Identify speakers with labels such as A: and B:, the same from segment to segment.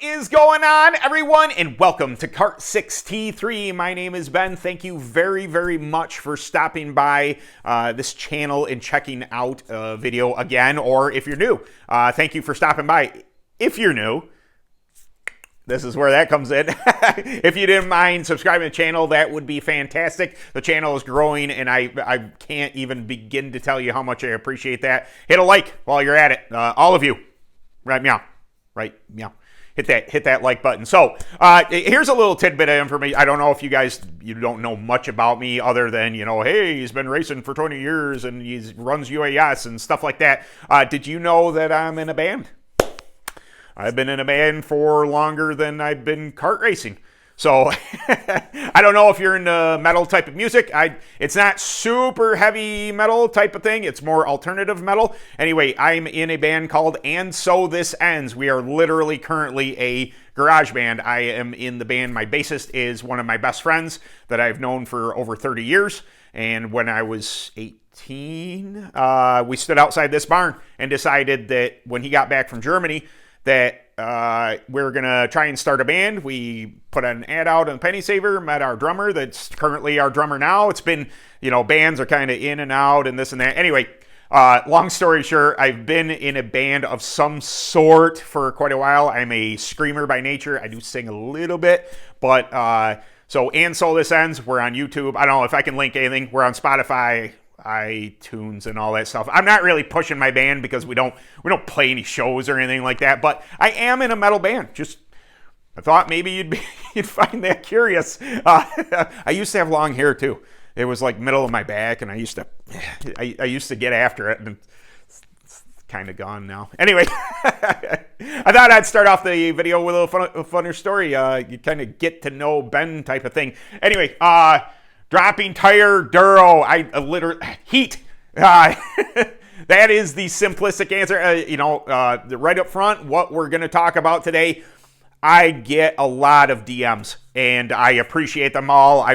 A: is going on, everyone, and welcome to Kart 6T3. My name is Ben. Thank you very, very much for stopping by this channel and checking out a video again, or if you're new, thank you for stopping by. If you're new, this is where that comes in. If you didn't mind subscribing to the channel, that would be fantastic. The channel is growing, and I can't even begin to tell you how much I appreciate that. Hit a like while you're at it. All of you. Right, meow. Right, meow. Hit that like button. So here's a little tidbit of information. I don't know if you don't know much about me other than, hey, he's been racing for 20 years and he runs UAS and stuff like that. Did you know that I'm in a band? I've been in a band for longer than I've been kart racing. So I don't know if you're into metal type of music. It's not super heavy metal type of thing. It's more alternative metal. Anyway, I'm in a band called And So This Ends. We are literally currently a garage band. I am in the band. My bassist is one of my best friends that I've known for over 30 years. And when I was 18, we stood outside this barn and decided that when he got back from Germany that we're going to try and start a band. We put an ad out on Penny Saver, met our drummer that's currently our drummer now. It's been, bands are kind of in and out and this and that. Anyway, long story short, I've been in a band of some sort for quite a while. I'm a screamer by nature. I do sing a little bit, but so And So This Ends, we're on YouTube. I don't know if I can link anything. We're on Spotify, iTunes, and all that stuff. I'm not really pushing my band because we don't play any shows or anything like that, but I am in a metal band. I thought maybe you'd find that curious. I used to have long hair too. It was like middle of my back, and I used to get after it, and it's kind of gone now. Anyway, I thought I'd start off the video with a funner story. You kind of get to know Ben type of thing. Anyway, dropping tire duro. I literally heat. That is the simplistic answer. Right up front, what we're going to talk about today. I get a lot of DMs, and I appreciate them all.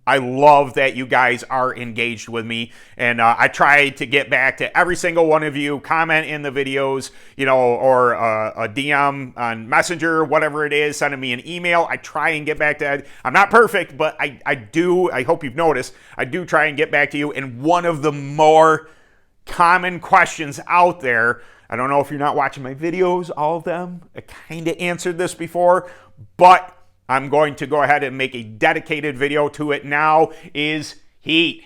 A: I love that you guys are engaged with me, and I try to get back to every single one of you. Comment in the videos, or a DM on Messenger, whatever it is, sending me an email. I try and get back to that. I'm not perfect, but I do. I hope you've noticed. I do try and get back to you. And one of the more common questions out there, I don't know if you're not watching my videos, all of them. I kind of answered this before, but I'm going to go ahead and make a dedicated video to it now, is heat.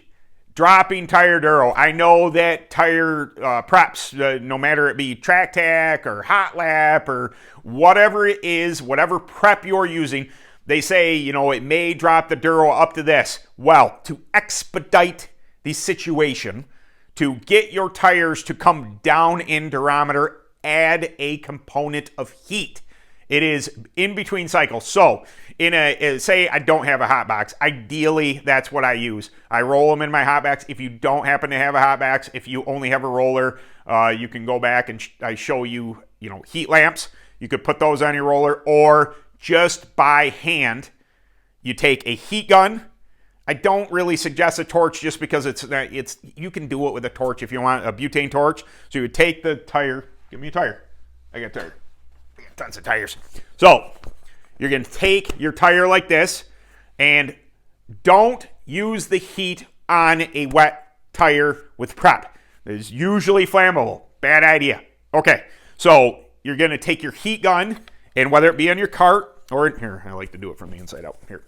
A: Dropping tire duro. I know that tire preps, no matter it be track tack or hot lap or whatever it is, whatever prep you're using, they say, it may drop the duro up to this. Well, to expedite the situation, to get your tires to come down in durometer, add a component of heat. It is in between cycles. So, say I don't have a hot box. Ideally, that's what I use. I roll them in my hot box. If you don't happen to have a hot box, if you only have a roller, you can go back and I show you, heat lamps. You could put those on your roller, or just by hand, you take a heat gun. I don't really suggest a torch just because you can do it with a torch if you want, a butane torch. So you would take the tire. Give me a tire. I got tire. I got tons of tires. So you're going to take your tire like this, and don't use the heat on a wet tire with prep. It's usually flammable. Bad idea. Okay, so you're going to take your heat gun, and whether it be on your kart or here, I like to do it from the inside out. Here.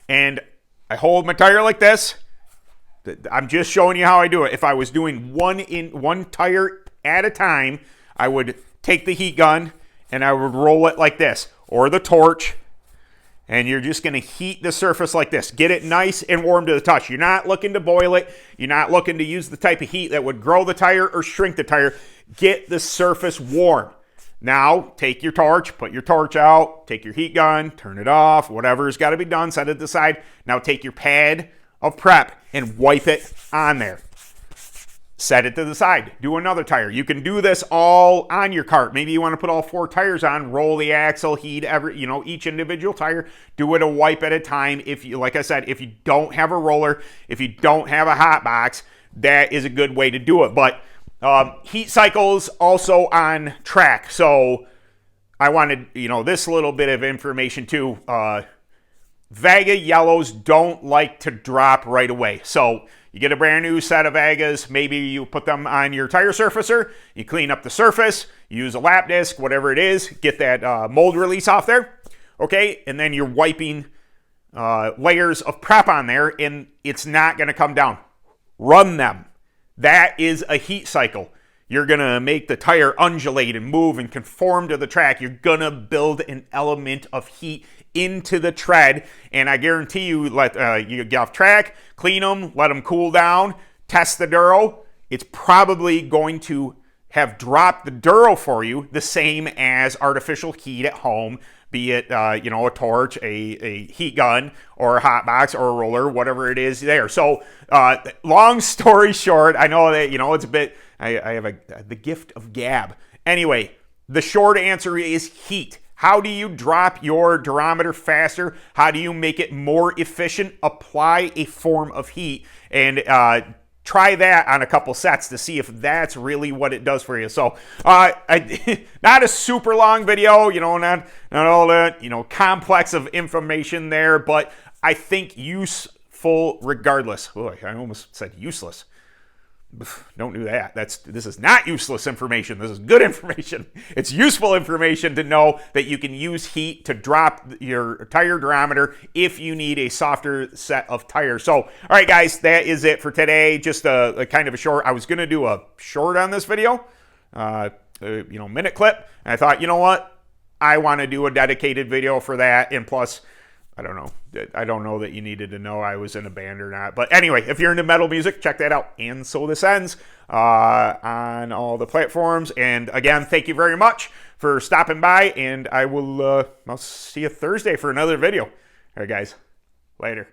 A: And I hold my tire like this. I'm just showing you how I do it. If I was doing one tire at a time, I would take the heat gun and I would roll it like this, or the torch, and you're just going to heat the surface like this. Get it nice and warm to the touch. You're not looking to boil it. You're not looking to use the type of heat that would grow the tire or shrink the tire. Get the surface warm. Now, take your torch, put your torch out, take your heat gun, turn it off, whatever's got to be done, set it aside. Now take your pad of prep and wipe it on there. Set it to the side. Do another tire. You can do this all on your kart. Maybe you want to put all 4 tires on, roll the axle, heat each individual tire. Do it a wipe at a time. If you, like I said, if you don't have a roller, if you don't have a hot box, that is a good way to do it. But heat cycles also on track. So I wanted, you know, this little bit of information too. Vega yellows don't like to drop right away. So you get a brand new set of Vegas, maybe you put them on your tire surfacer, you clean up the surface, use a lap disc, whatever it is, get that mold release off there, okay? And then you're wiping layers of prep on there, and it's not gonna come down. Run them. That is a heat cycle. You're gonna make the tire undulate and move and conform to the track. You're gonna build an element of heat into the tread, and I guarantee you, you get off track, clean them, let them cool down, test the duro. It's probably going to have dropped the duro for you the same as artificial heat at home, be it you know, a torch, a heat gun, or a hot box, or a roller, whatever it is there. So long story short, I know that, you know, it's a bit, I have the gift of gab. Anyway, the short answer is heat. How do you drop your durometer faster? How do you make it more efficient? Apply a form of heat, and try that on a couple sets to see if that's really what it does for you. So not a super long video, you know, not all that, you know, complex of information there, but I think useful regardless. Oh, I almost said useless. Don't do that. This is not useless information. This is good information. It's useful information to know that you can use heat to drop your tire durometer if you need a softer set of tires. So, all right, guys, that is it for today. Just a kind of a short. I was going to do a short on this video, you know, minute clip. And I thought, you know what? I want to do a dedicated video for that. And plus, I don't know. I don't know that you needed to know I was in a band or not. But anyway, if you're into metal music, check that out. And so this ends on all the platforms. And again, thank you very much for stopping by. And I will I'll see you Thursday for another video. All right, guys. Later.